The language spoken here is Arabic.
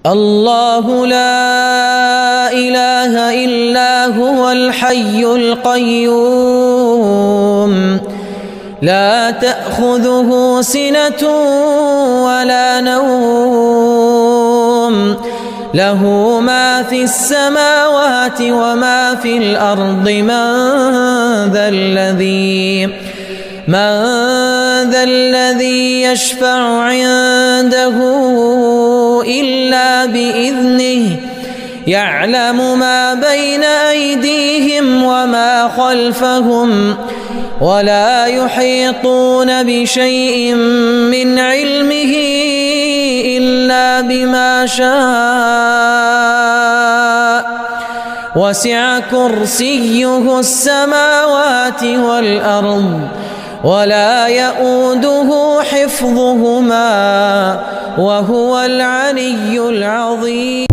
الله لا إله إلا هو الحي القيوم لا تأخذه سنة ولا نوم له ما في السماوات وما في الأرض من ذا الذي يشفع عنده إلا بإذنه يعلم ما بين أيديهم وما خلفهم ولا يحيطون بشيء من علمه إلا بما شاء وسع كرسيه السماوات والأرض ولا يؤوده حفظهما وهو العلي العظيم.